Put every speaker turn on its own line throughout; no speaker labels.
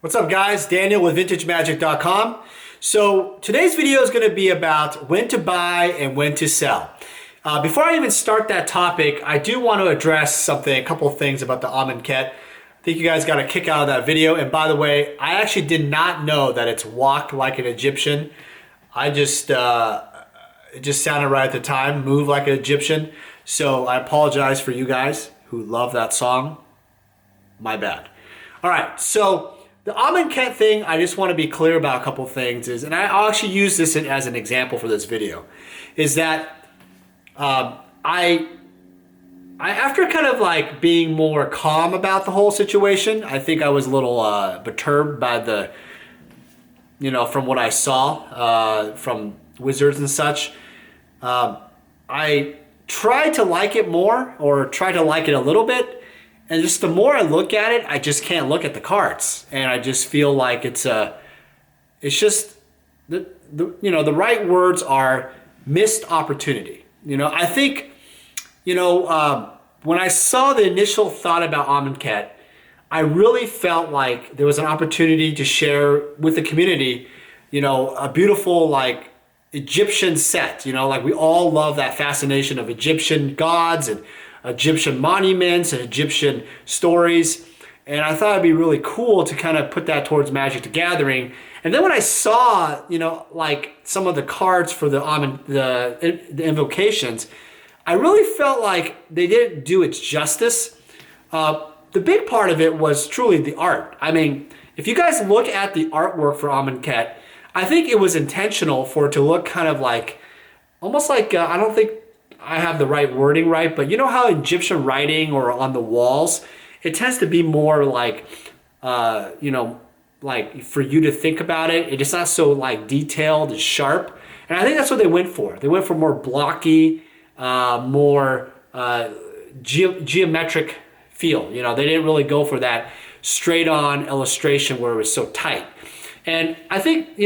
What's up guys, Daniel with VintageMagic.com. So today's video is going to be about when to buy and when to sell. Before I even start that topic, I do want to address a couple of things about the Amonkhet. I think you guys got a kick out of that video. And by the way, I actually did not know that it's walk like an Egyptian. It just sounded right at the time, move like an Egyptian. So I apologize for you guys who love that song. My bad. All right, so the Amonkhet thing, I just want to be clear about a couple of things and I'll actually use this as an example for this video, is that I after kind of like being more calm about the whole situation, I think I was a little perturbed by the, from what I saw from Wizards and such. I tried to like it more, or try to like it a little bit. And just the more I look at it, I just can't look at the cards, and I just feel like it's just the right words are missed opportunity. I think when I saw the initial thought about Amonkhet, I really felt like there was an opportunity to share with the community, a beautiful like Egyptian set. Like we all love that fascination of Egyptian gods and Egyptian monuments and Egyptian stories, and I thought it'd be really cool to kind of put that towards Magic the Gathering. And then when I saw, like some of the cards for the invocations, I really felt like they didn't do it justice. The big part of it was truly the art. I mean, if you guys look at the artwork for Amonkhet, I think it was intentional for it to look kind of like, almost like, I don't think I have the right wording right, but you know how Egyptian writing or on the walls, it tends to be more like, like for you to think about it. It's not so like detailed and sharp. And I think that's what they went for. They went for more blocky, more geometric feel. They didn't really go for that straight on illustration where it was so tight. And I think,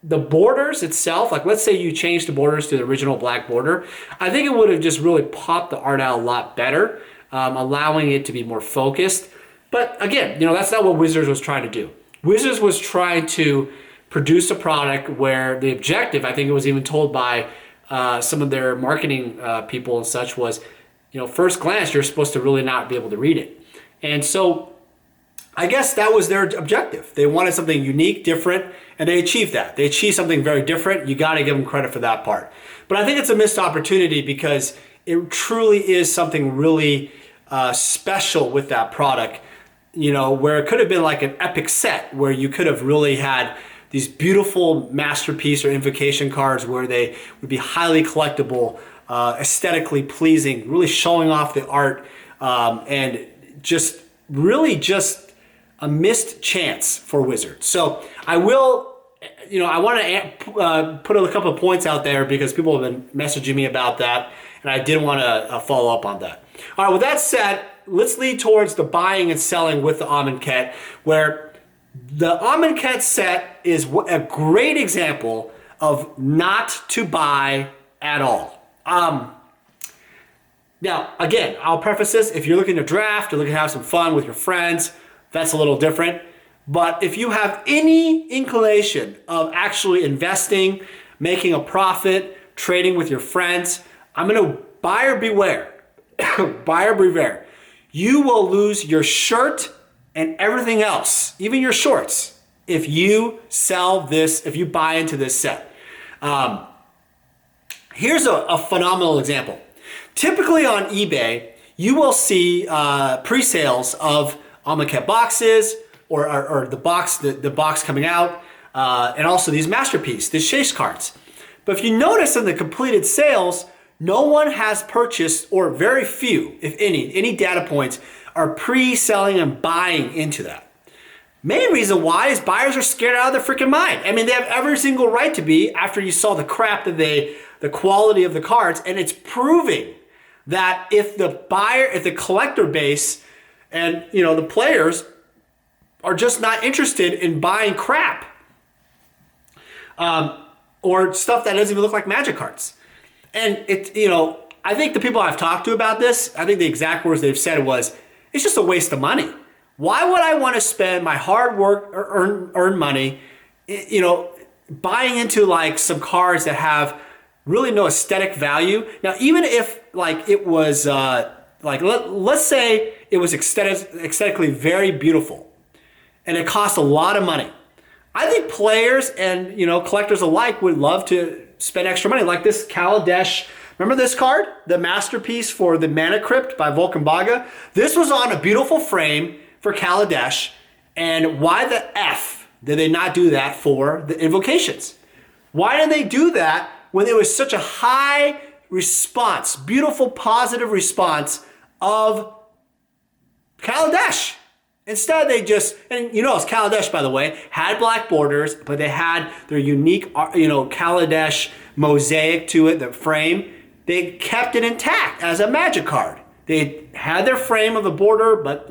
the borders itself, like let's say you change the borders to the original black border, I think it would have just really popped the art out a lot better, allowing it to be more focused. But again, that's not what Wizards was trying to do. Wizards was trying to produce a product where the objective, I think it was even told by some of their marketing people and such, was, first glance, you're supposed to really not be able to read it. And so I guess that was their objective. They wanted something unique, different, and they achieved that. They achieved something very different. You got to give them credit for that part. But I think it's a missed opportunity because it truly is something really special with that product, where it could have been like an epic set where you could have really had these beautiful masterpiece or invocation cards where they would be highly collectible, aesthetically pleasing, really showing off the art, and just really just a missed chance for Wizards. So I will, I want to put a couple of points out there because people have been messaging me about that, and I did want to follow up on that. All right, with that said, let's lead towards the buying and selling with the Amonkhet, where the Amonkhet set is a great example of not to buy at all. Now, again, I'll preface this. If you're looking to draft or looking to have some fun with your friends, that's a little different. But if you have any inclination of actually investing, making a profit, trading with your friends, I'm going to buyer beware. Buyer beware. You will lose your shirt and everything else, even your shorts, if you sell this, if you buy into this set. Here's a phenomenal example. Typically on eBay, you will see pre-sales of Amonkhet boxes or the box coming out, and also these masterpiece, these chase cards. But if you notice in the completed sales, no one has purchased, or very few, if any data points are pre-selling and buying into that. Main reason why is buyers are scared out of their freaking mind. I mean, they have every single right to be after you saw the crap that the quality of the cards, and it's proving that if the collector base and the players are just not interested in buying crap, or stuff that doesn't even look like Magic cards. And I think the people I've talked to about this, I think the exact words they've said was, it's just a waste of money. Why would I want to spend my hard work or earn money, buying into like some cards that have really no aesthetic value? Now, even if like it was let's say it was aesthetically very beautiful and it cost a lot of money. I think players and collectors alike would love to spend extra money. Like this Kaladesh, remember this card? The masterpiece for the Mana Crypt by Volkenbaga? This was on a beautiful frame for Kaladesh, and why the F did they not do that for the invocations? Why did they do that when there was such a high response, beautiful, positive response of Kaladesh? Instead, they just, and it's Kaladesh, by the way, had black borders, but they had their unique, Kaladesh mosaic to it, the frame. They kept it intact as a magic card. They had their frame of the border, but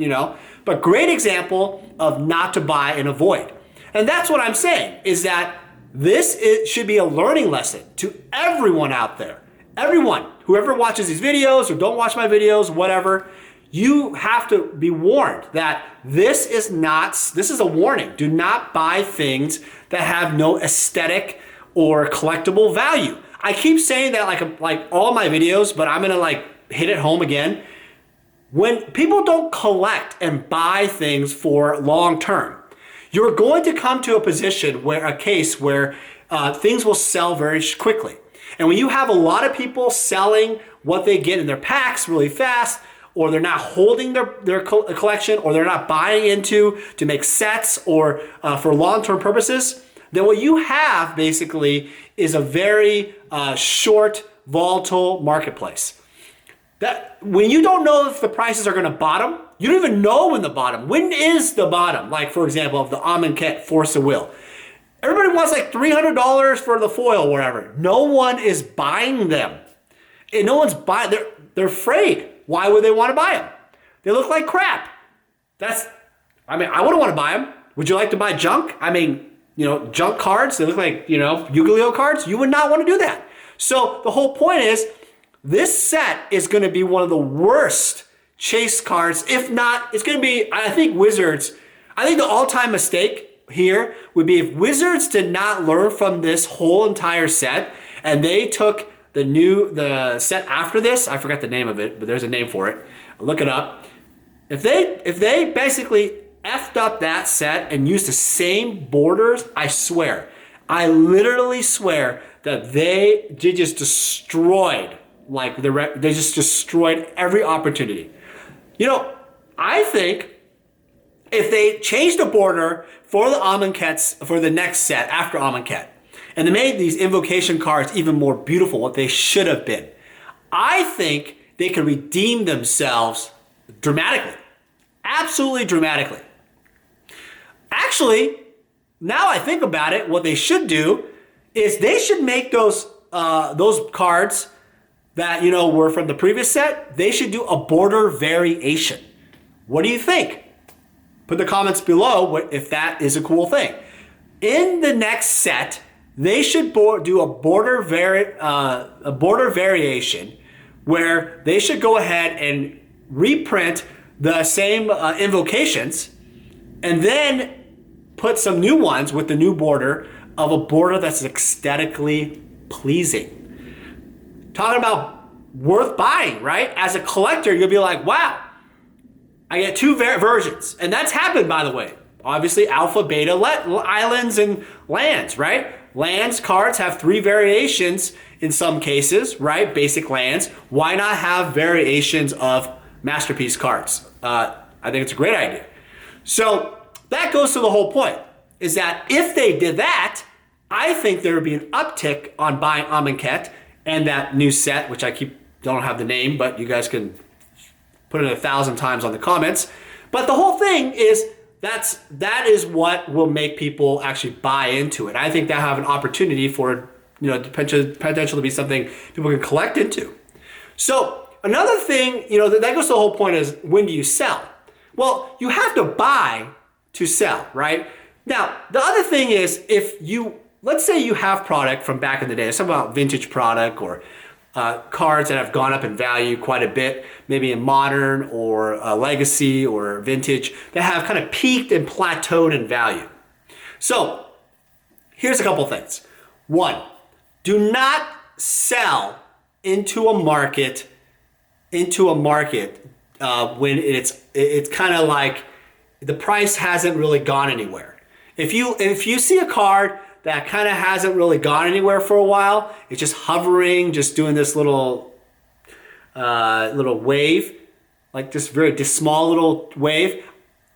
great example of not to buy and avoid. And that's what I'm saying, is that it should be a learning lesson to everyone out there. Everyone, whoever watches these videos or don't watch my videos, whatever, you have to be warned that this is a warning. Do not buy things that have no aesthetic or collectible value. I keep saying that like all my videos, but I'm gonna hit it home again. When people don't collect and buy things for long term, you're going to come to a case where things will sell very quickly. And when you have a lot of people selling what they get in their packs really fast, or they're not holding their collection, or they're not buying into to make sets or for long-term purposes, then what you have basically is a very short, volatile marketplace. That when you don't know if the prices are going to bottom, you don't even know when is the bottom. Like, for example, of the Amonkhet Force of Will. Everybody wants like $300 for the foil or whatever. No one is buying them. And no one's buying, they're afraid. Why would they want to buy them? They look like crap. I wouldn't want to buy them. Would you like to buy junk? Junk cards, they look like, Yu-Gi-Oh cards. You would not want to do that. So the whole point is, this set is going to be one of the worst chase cards. If not, it's going to be, I think the all-time mistake here would be if Wizards did not learn from this whole entire set and they took the set after this, I forgot the name of it, but there's a name for it. Look it up. If they basically effed up that set and used the same borders, I literally swear that they just destroyed, they just destroyed every opportunity. I think if they changed the border for the Amonkhets for the next set after Amonkhet, and they made these invocation cards even more beautiful, what they should have been, I think they could redeem themselves dramatically. Absolutely dramatically. Actually, now I think about it, what they should do is they should make those cards that were from the previous set, they should do a border variation. What do you think? Put the comments below if that is a cool thing. In the next set, they should do a border variation where they should go ahead and reprint the same invocations and then put some new ones with the new border of a border that's aesthetically pleasing. Talking about worth buying, right? As a collector, you'll be like, wow, I get two versions. And that's happened, by the way. Obviously, alpha, beta, islands, and lands, right? Lands cards have 3 variations in some cases, right? Basic lands. Why not have variations of masterpiece cards? I think it's a great idea. So that goes to the whole point, is that if they did that, I think there would be an uptick on buying Amonkhet and that new set, which don't have the name, but you guys can put it 1,000 times on the comments. But the whole thing is that is what will make people actually buy into it. I think that have an opportunity for potential to be something people can collect into. So another thing, that goes to the whole point is, when do you sell? Well, you have to buy to sell, right? Now, the other thing is, let's say you have product from back in the day, something about vintage product or cards that have gone up in value quite a bit, maybe in modern or legacy or vintage, that have kind of peaked and plateaued in value. So here's a couple things. One, do not sell into a market when it's kind of like the price hasn't really gone anywhere. If you see a card that kind of hasn't really gone anywhere for a while, it's just hovering, just doing this little wave, like this small little wave,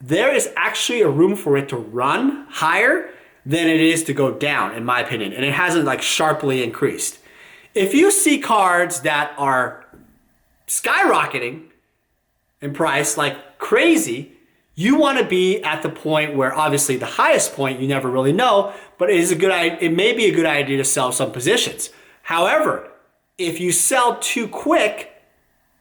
there is actually a room for it to run higher than it is to go down, in my opinion, and it hasn't like sharply increased. If you see cards that are skyrocketing in price like crazy, you want to be at the point where, obviously the highest point you never really know, but it may be a good idea to sell some positions. However, if you sell too quick,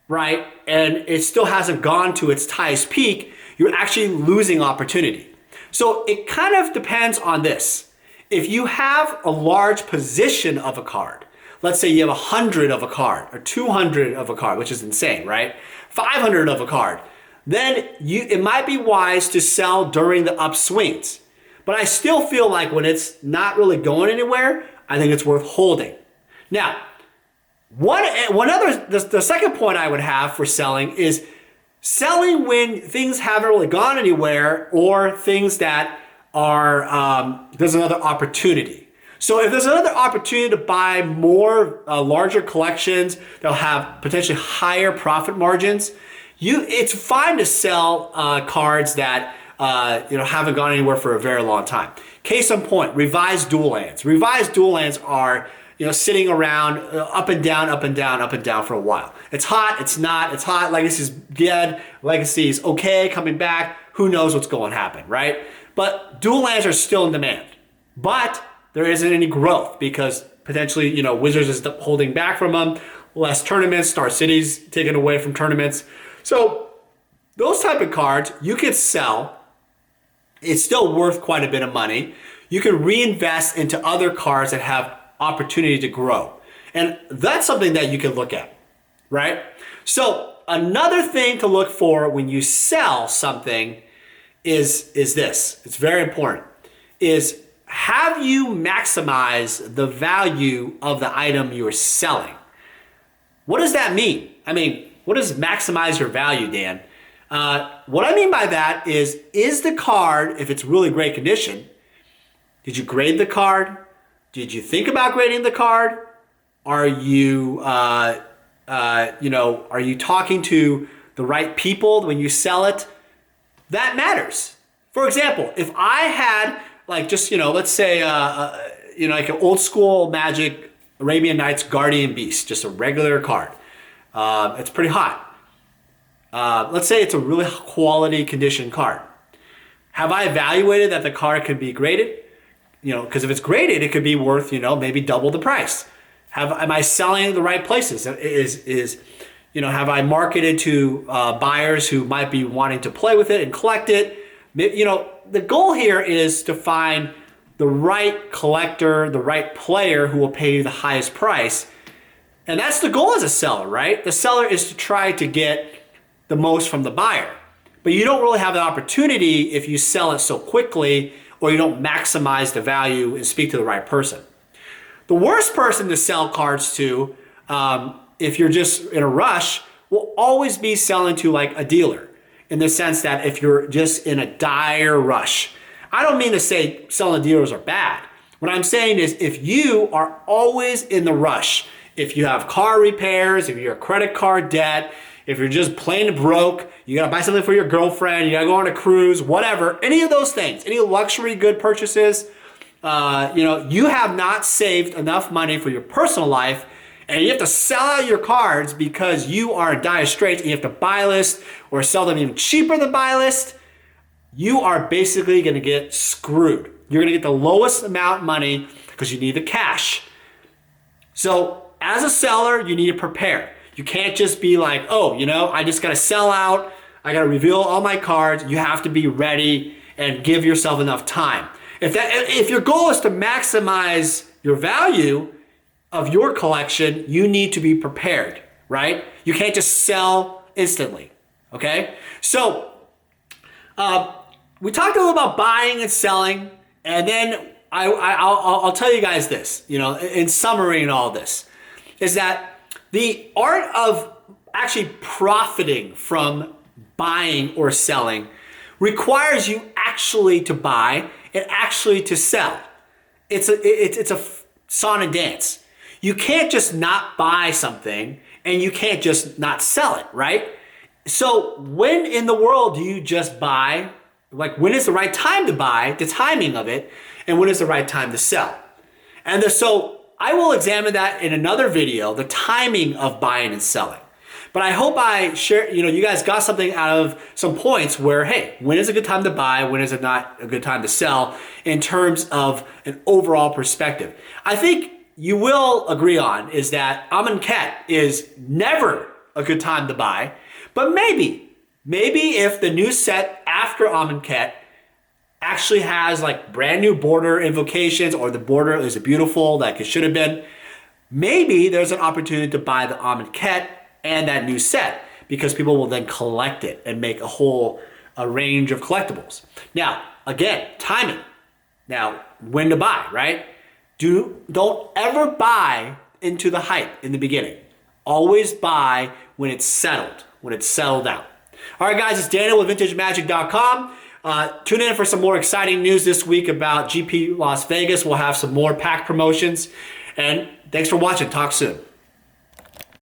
right, and it still hasn't gone to its highest peak, you're actually losing opportunity. So it kind of depends on this. If you have a large position of a card, let's say you have 100 of a card or 200 of a card, which is insane, right? 500 of a card, then it might be wise to sell during the upswings. But I still feel like when it's not really going anywhere, I think it's worth holding. Now, the second point I would have for selling is selling when things haven't really gone anywhere, or things that are, there's another opportunity. So if there's another opportunity to buy more larger collections that'll have potentially higher profit margins, it's fine to sell cards that haven't gone anywhere for a very long time. Case in point, revised dual lands. Revised dual lands are sitting around up and down, up and down, up and down for a while. It's hot, it's not, it's hot, Legacy's dead, Legacy's okay, coming back, who knows what's going to happen, right? But dual lands are still in demand. But there isn't any growth because potentially, Wizards is holding back from them, less tournaments, Star City's taken away from tournaments. So those type of cards you could sell. It's still worth quite a bit of money. You can reinvest into other cards that have opportunity to grow. And that's something that you can look at, right? So another thing to look for when you sell something is this. It's very important. Is have you maximized the value of the item you are selling? What does that mean? I mean, what does maximize your value, Dan? What I mean by that is the card, if it's really great condition, did you grade the card? Did you think about grading the card? Are you, are you talking to the right people when you sell it? That matters. For example, if I had let's say, like an old school Magic Arabian Nights Guardian Beast, just a regular card. It's pretty hot. Let's say it's a really quality condition card. Have I evaluated that the card could be graded? Because if it's graded, it could be worth, maybe double the price. Am I selling in the right places? Have I marketed to buyers who might be wanting to play with it and collect it? The goal here is to find the right collector, the right player who will pay you the highest price. And that's the goal as a seller, right? The seller is to try to get the most from the buyer. But you don't really have the opportunity if you sell it so quickly, or you don't maximize the value and speak to the right person. The worst person to sell cards to, if you're just in a rush, will always be selling to like a dealer, in the sense that if you're just in a dire rush. I don't mean to say selling to dealers are bad. What I'm saying is if you are always in the rush, if you have car repairs, if you're credit card debt, if you're just plain broke, you gotta buy something for your girlfriend, you gotta go on a cruise, whatever, any of those things, any luxury good purchases, you have not saved enough money for your personal life, and you have to sell out your cards because you are in dire straits and you have to buy list or sell them even cheaper than buy list, you are basically gonna get screwed. You're gonna get the lowest amount of money because you need the cash. So as a seller, you need to prepare. You can't just be like, I just gotta sell out, I gotta reveal all my cards. You have to be ready and give yourself enough time. If your goal is to maximize your value, of your collection, you need to be prepared, right? You can't just sell instantly, okay? So we talked a little about buying and selling, and then I'll tell you guys this, you know, in summary and all this, is that the art of actually profiting from buying or selling requires you actually to buy and actually to sell. It's a song and dance. You can't just not buy something and you can't just not sell it, right? So when in the world do you just buy? Like, when is the right time to buy, the timing of it, and when is the right time to sell? And so I will examine that in another video, the timing of buying and selling. But I hope I share, you know, you guys got something out of some points where, hey, when is a good time to buy? When is it not a good time to sell in terms of an overall perspective? I think you will agree on is that Amonkhet is never a good time to buy, but maybe if the new set after Amonkhet actually has like brand new border invocations, or the border is beautiful like it should have been, maybe there's an opportunity to buy the Amonkhet and that new set, because people will then collect it and make a range of collectibles. Now, again, timing. Now, when to buy, right? Don't ever buy into the hype in the beginning. Always buy when it's settled out. All right, guys, it's Daniel with VintageMagic.com. Tune in for some more exciting news this week about GP Las Vegas. We'll have some more pack promotions. And thanks for watching. Talk soon.